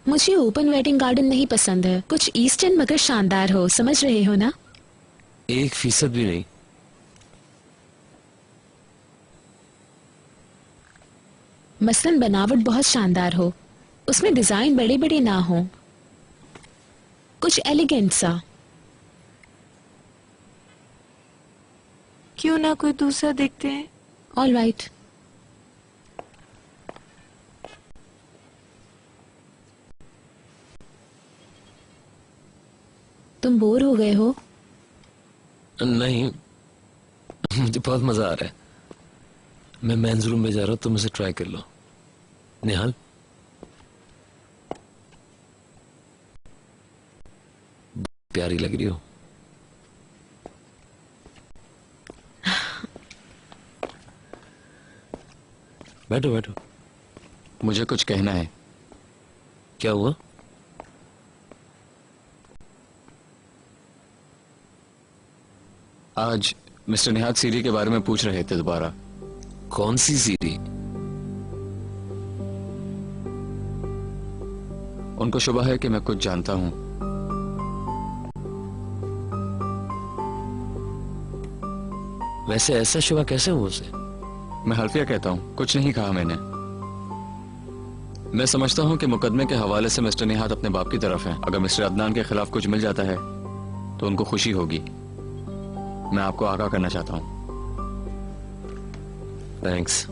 मुझे open wedding garden नहीं पसंद है, कुछ ईस्टर्न मगर शानदार हो, समझ रहे हो ना? 1% भी नहीं। मसलन बनावट बहुत शानदार हो, उसमें डिजाइन बड़े बड़े ना हो, कुछ एलिगेंट सा। क्यों ना कोई दूसरा देखते हैं? All right. तुम बोर हो गए हो? नहीं, मुझे बहुत मजा आ रहा है। मैं मेंस रूम में जा रहा हूँ, तुम इसे ट्राई कर लो। निहाल, प्यारी लग रही हो। बैठो बैठो। मुझे कुछ कहना है। क्या हुआ? आज मिस्टर निहाल सीरी के बारे में पूछ रहे थे दोबारा। कौन सी सीरी? उनको शुबा है कि मैं कुछ जानता हूं। वैसे ऐसा शुबा कैसे हुआ उसे? मैं हल्फिया कहता हूं, कुछ नहीं कहा मैंने। मैं समझता हूं कि मुकदमे के हवाले से मिस्टर निहाल अपने बाप की तरफ है। अगर मिस्टर अदनान के खिलाफ कुछ मिल जाता है तो उनको खुशी होगी। मैं आपको आगाह करना चाहता हूं। थैंक्स।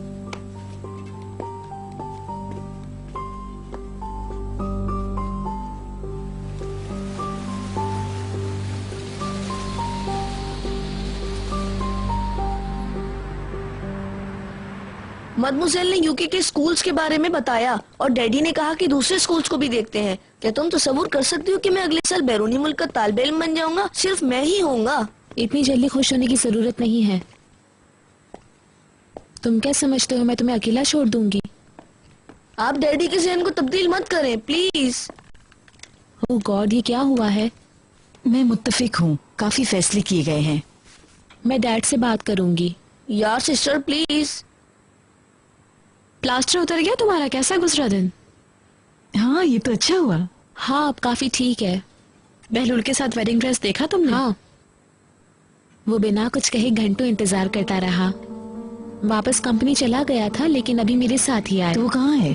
मदमुसेल ने यूके के स्कूल्स के बारे में बताया और डैडी ने कहा कि दूसरे स्कूल्स को भी देखते हैं। क्या तुम तसव्वुर कर सकती हो कि मैं अगले साल बैरूनी मुल्क का तालिब इल्म बन जाऊंगा? सिर्फ मैं ही होऊंगा। इतनी जल्दी खुश होने की जरूरत नहीं है। तुम क्या समझते हो मैं तुम्हें अकेला छोड़ दूंगी? आप डैडी के ज़हन को तब्दील मत करें प्लीज। ओह गॉड, ये क्या हुआ है? मैं मुत्तफिक हूँ, काफी फैसले किए गए हैं। मैं डैड से बात करूंगी। यार सिस्टर प्लीज। प्लास्टर उतर गया तुम्हारा? कैसा गुजरा दिन? हाँ, ये तो अच्छा हुआ। हाँ, अब काफी ठीक है। बहलूल के साथ वेडिंग ड्रेस देखा तुमने? हाँ, वो बिना कुछ कहे घंटों इंतजार करता रहा। वापस कंपनी चला गया था लेकिन अभी मेरे साथ ही आया। तो वो कहाँ है?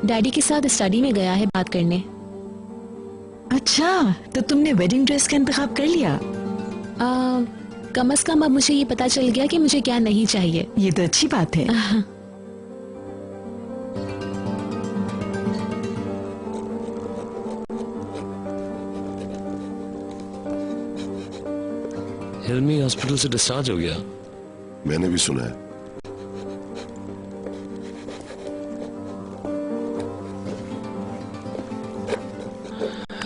डैडी के साथ स्टडी में गया है बात करने। अच्छा, तो तुमने वेडिंग ड्रेस का इंतखाब कर लिया? कम से कम अब मुझे ये पता चल गया कि मुझे क्या नहीं चाहिए। ये तो अच्छी बात है। हिलमी हॉस्पिटल से डिस्चार्ज हो गया। मैंने भी सुना है।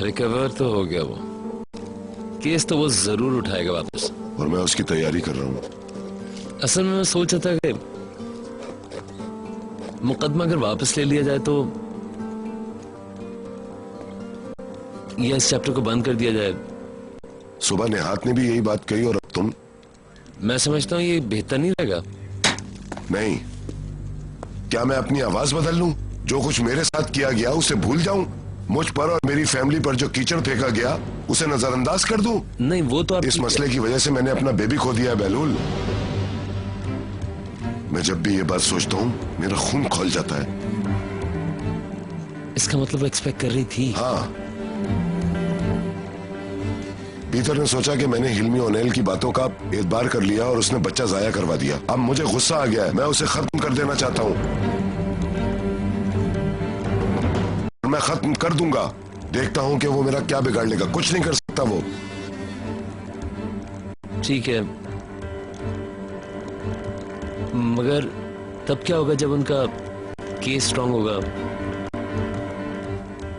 रिकवर तो हो गया वो। केस तो वो जरूर उठाएगा वापस। और मैं उसकी तैयारी कर रहा हूँ। असल में मैं सोच रहा था कि मुकदमा अगर वापस ले लिया जाए तो या इस चैप्टर को बंद कर दिया जाए। सुबह नेहात ने भी यही बात कही और अब तुम। मैं समझता हूँ ये बेहतर नहीं रहेगा। नहीं, क्या मैं अपनी आवाज बदल लूं? जो कुछ मेरे साथ किया गया उसे भूल जाऊं? मुझ पर और मेरी फैमिली पर जो कीचड़ फेंका गया उसे नजरअंदाज कर दूं? नहीं, वो तो आप इस मसले की वजह से मैंने अपना बेबी खो दिया है बहलूल। मैं जब भी ये बात सोचता हूँ मेरा खून खौल जाता है। इसका मतलब एक्सपेक्ट कर रही थी। हाँ, पीटर ने सोचा कि मैंने हिल्मी ओनेल की बातों का एतबार कर लिया और उसने बच्चा जाया करवा दिया। अब मुझे गुस्सा आ गया है, मैं उसे खत्म कर देना चाहता हूँ। मैं खत्म कर दूंगा। देखता हूँ कि वो मेरा क्या बिगाड़ लेगा। कुछ नहीं कर सकता वो। ठीक है, मगर तब क्या होगा जब उनका केस स्ट्रांग होगा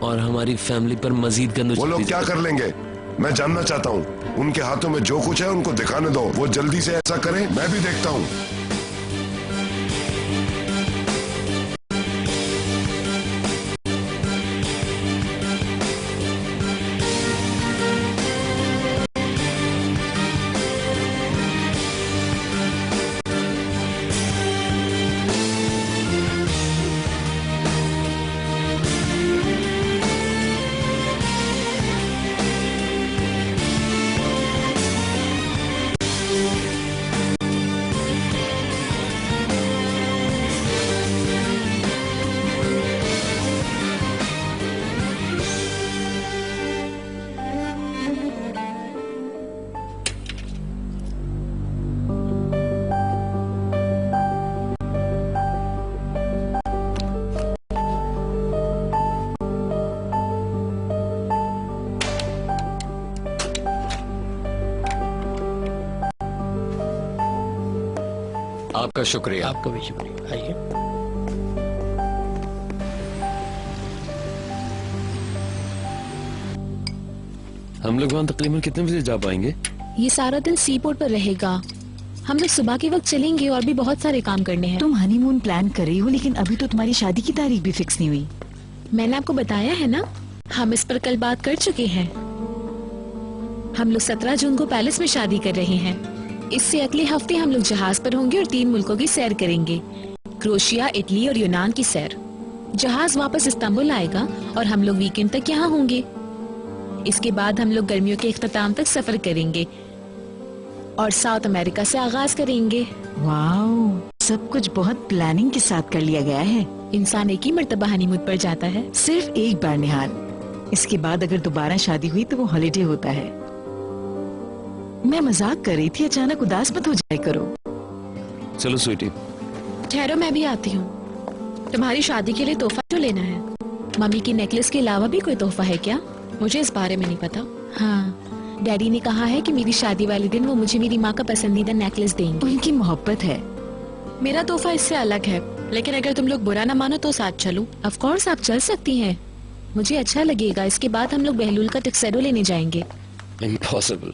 और हमारी फैमिली पर मजीद गंदगी। वो लोग क्या कर लेंगे मैं जानना चाहता हूँ। उनके हाथों में जो कुछ है उनको दिखाने दो। वो जल्दी से ऐसा करें, मैं भी देखता हूँ। आपका शुक्रिया। आपका भी शुक्रिया। आइए। हम लोग वहाँ तकरीबन कितने बजे जा पाएंगे? ये सारा दिन सी पोर्ट पर रहेगा। हम लोग सुबह के वक्त चलेंगे और भी बहुत सारे काम करने हैं। तुम हनीमून प्लान कर रही हो, लेकिन अभी तो तुम्हारी शादी की तारीख भी फिक्स नहीं हुई। मैंने आपको बताया है ना, हम इस पर कल बात कर चुके हैं। हम लोग 17 जून को पैलेस में शादी कर रहे हैं। इससे अगले हफ्ते हम लोग जहाज पर होंगे और 3 मुल्कों की सैर करेंगे, क्रोएशिया, इटली और यूनान की सैर। जहाज वापस इस्तांबुल आएगा और हम लोग वीकेंड तक यहाँ होंगे। इसके बाद हम लोग गर्मियों के इख्तिताम तक सफर करेंगे और साउथ अमेरिका से आगाज करेंगे। वाओ, सब कुछ बहुत प्लानिंग के साथ कर लिया गया है। इंसान एक ही मर्तबा हनीमून पर जाता है। सिर्फ एक बार निहाल, इसके बाद अगर दोबारा शादी हुई तो वो हॉलिडे होता है। मैं मजाक कर रही थी, अचानक उदास मत हो जाए करो। चलो स्वीटी। ठहरो, मैं भी आती हूँ। तुम्हारी शादी के लिए तोहफा जो लेना है। मम्मी की नेकलेस के अलावा भी कोई तोहफा है क्या? मुझे इस बारे में नहीं पता। हाँ, डैडी ने कहा है कि मेरी शादी वाले दिन वो मुझे मेरी माँ का पसंदीदा नेकलेस देंगे। उनकी मोहब्बत है। मेरा तोहफा इससे अलग है, लेकिन अगर तुम लोग बुरा ना मानो तो साथ चलूं। ऑफ कोर्स आप चल सकती हैं, मुझे अच्छा लगेगा। इसके बाद हम लोग बहलूल का टक्सेरो लेने जाएंगे। इम्पॉसिबल।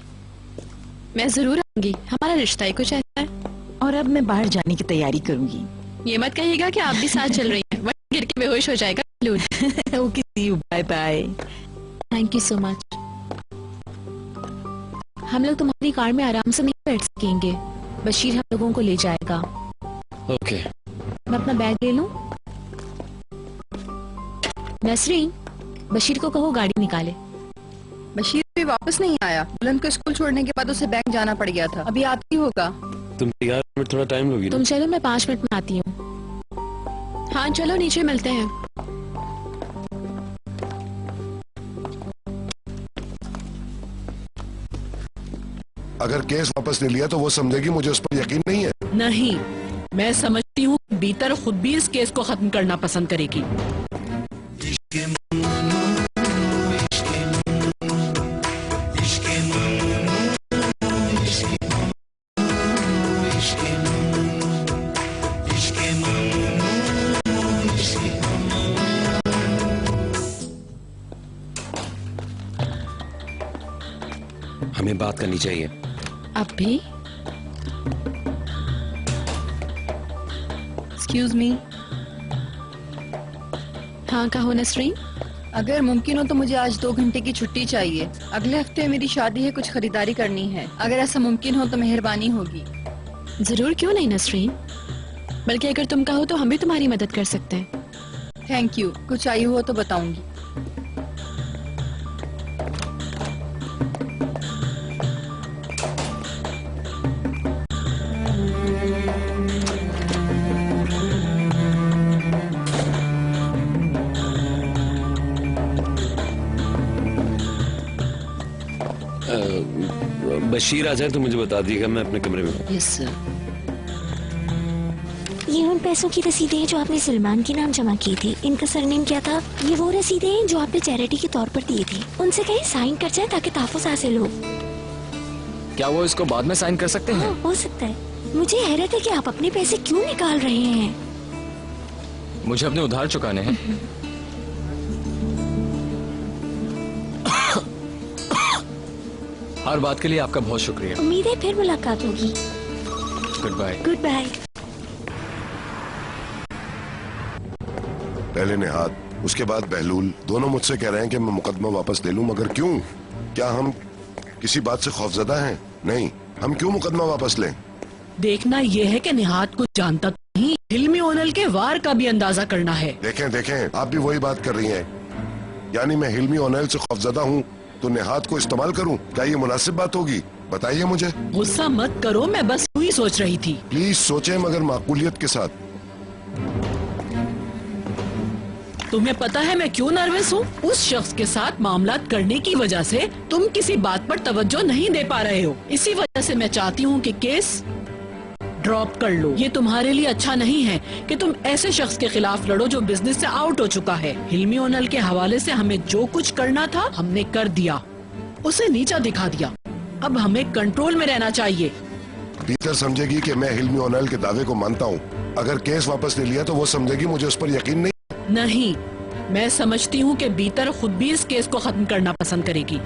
मैं जरूर आऊंगी, हमारा रिश्ता ही कुछ ऐसा है। और अब मैं बाहर जाने की तैयारी करूंगी। ये मत कहिएगा कि आप भी साथ चल रही हैं, वरना गिर के बेहोश हो जाएगा। Okay, see you, bye bye. Thank you so much. हम लोग तुम्हारी कार में आराम से नहीं बैठ सकेंगे, बशीर हम लोगों को ले जाएगा। ओके। मैं अपना बैग ले लूं? नसरीन, बशीर को कहो गाड़ी निकाले। बशीर भी वापस नहीं आया। बुलंद को स्कूल छोड़ने के बाद उसे बैंक जाना पड़ गया था। अभी आती होगा। तुम तैयार में थोड़ा टाइम लोगी ना? तुम चलो, मैं 5 मिनट में आती हूँ। हाँ चलो, नीचे मिलते हैं। अगर केस वापस ले लिया तो वो समझेगी मुझे उस पर यकीन नहीं है। नहीं, मैं समझती हूँ बीतर खुद भी इस केस को खत्म करना पसंद करेगी। हमें बात करनी चाहिए। अब भी? Excuse me. हाँ कहो नसरीन। अगर मुमकिन हो तो मुझे आज 2 घंटे की छुट्टी चाहिए। अगले हफ्ते मेरी शादी है, कुछ खरीदारी करनी है। अगर ऐसा मुमकिन हो तो मेहरबानी होगी। जरूर, क्यों नहीं नसरीन, बल्कि अगर तुम कहो तो हम भी तुम्हारी मदद कर सकते हैं। Thank you. कुछ आई हुआ तो बताऊंगी। बशीर आ जाए तो मुझे बता दिएगा, मैं अपने कमरे में हूँ। Yes sir. ये उन पैसों की रसीदें हैं जो आपने सलमान के नाम जमा की थी। इनका सरनेम क्या था? ये वो रसीदें हैं जो आपने चैरिटी के तौर पर दी थी। उनसे कहीं साइन कर जाए ताकि तहफ़्फ़ुज़ हासिल हो। क्या वो इसको बाद में साइन कर सकते हैं? हाँ, हो सकता है। मुझे हैरत है कि आप अपने पैसे क्यों निकाल रहे हैं। मुझे अपने उधार चुकाने हैं। हर बात के लिए आपका बहुत शुक्रिया। उम्मीद है फिर मुलाकात होगी। Good bye. Good bye. पहले निहाद, उसके बाद बहलूल, दोनों मुझसे कह रहे हैं कि मैं मुकदमा वापस ले लूं, मगर क्यों? क्या हम किसी बात से खौफजदा हैं? नहीं, हम क्यों मुकदमा वापस लें? देखना यह है कि निहाद कुछ जानता तो नहीं, हिल्मी ओनल के वार का भी अंदाजा करना है। देखें देखें, आप भी वही बात कर रही हैं। यानी मैं हिल्मी ओनल से खौफजदा हूँ तो निहाद को इस्तेमाल करूं? क्या ये मुनासिब बात होगी? बताइए मुझे। गुस्सा मत करो, मैं बस वही सोच रही थी। प्लीज सोचें, मगर माकूलियत के साथ। तुम्हें पता है मैं क्यों नर्वस हूँ? उस शख्स के साथ मामलात करने की वजह से तुम किसी बात पर तवज्जो नहीं दे पा रहे हो। इसी वजह से मैं चाहती हूँ कि केस ड्रॉप कर लो। ये तुम्हारे लिए अच्छा नहीं है कि तुम ऐसे शख्स के खिलाफ लड़ो जो बिजनेस से आउट हो चुका है। हिल्मी ओनल के हवाले से हमें जो कुछ करना था हमने कर दिया, उसे नीचा दिखा दिया। अब हमें कंट्रोल में रहना चाहिए। पीटर समझेगी कि मैं हिल्मी ओनेल के दावे को मानता हूँ। अगर केस वापस ले लिया तो वो समझेगी मुझे उस पर यकीन नहीं। नहीं, मैं समझती हूँ कि बीतर खुद भी इस केस को खत्म करना पसंद करेगी।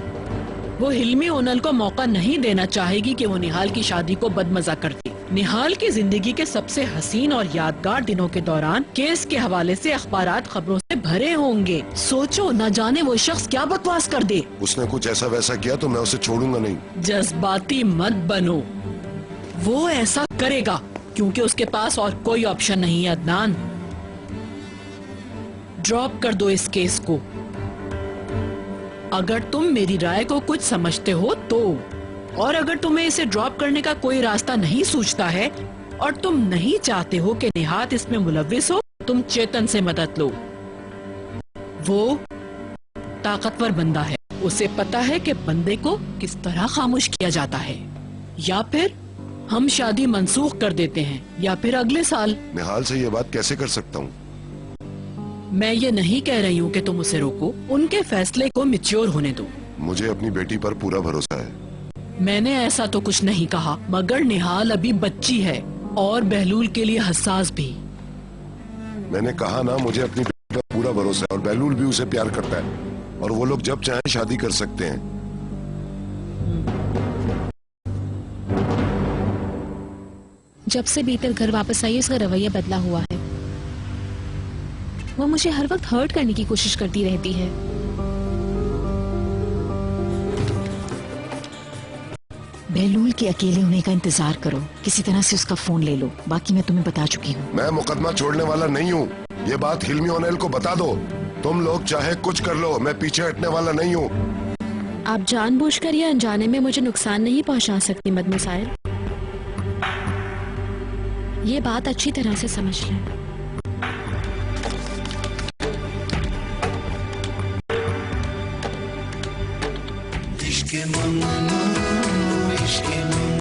वो हिल्मी ओनल को मौका नहीं देना चाहेगी कि वो निहाल की शादी को बदमजा कर दे। निहाल की जिंदगी के सबसे हसीन और यादगार दिनों के दौरान केस के हवाले से अखबारात खबरों से भरे होंगे। सोचो, न जाने वो शख्स क्या बकवास कर दे। उसने कुछ ऐसा वैसा किया तो मैं उसे छोड़ूंगा नहीं। जज्बाती मत बनो, वो ऐसा करेगा क्योंकि उसके पास और कोई ऑप्शन नहीं है। अदनान, ड्रॉप कर दो इस केस को। अगर तुम मेरी राय को कुछ समझते हो तो, और अगर तुम्हें इसे ड्रॉप करने का कोई रास्ता नहीं सूझता है और तुम नहीं चाहते हो कि निहात इसमें मुलव्विस हो, तुम चेतन से मदद लो। वो ताकतवर बंदा है, उसे पता है कि बंदे को किस तरह खामोश किया जाता है। या फिर हम शादी मंसूख कर देते हैं, या फिर अगले साल। निहाल से ये बात कैसे कर सकता हूँ? मैं ये नहीं कह रही हूँ कि तुम उसे रोको, उनके फैसले को मैच्योर होने दो। मुझे अपनी बेटी पर पूरा भरोसा है। मैंने ऐसा तो कुछ नहीं कहा, मगर निहाल अभी बच्ची है और बहलूल के लिए हसास भी। मैंने कहा ना, मुझे अपनी बेटी पर पूरा भरोसा है और बहलूल भी उसे प्यार करता है और वो लोग जब चाहें शादी कर सकते हैं। जब से बीतर घर वापस आई उसका रवैया बदला हुआ है। वो मुझे हर वक्त हर्ट करने की कोशिश करती रहती है। बहलूल के अकेले होने का इंतजार करो, किसी तरह से उसका फोन ले लो। बाकी मैं तुम्हें बता चुकी हूँ। मैं मुकदमा छोड़ने वाला नहीं हूँ। ये बात हिल्मी ओनेल को बता दो। तुम लोग चाहे कुछ कर लो, मैं पीछे हटने वाला नहीं हूँ। आप जानबूझकर या अनजाने में मुझे नुकसान नहीं पहुंचा सकती मदमुसाइल। ये बात अच्छी तरह से समझ लें। इश्क़ ममनू, इश्क़ ममनू।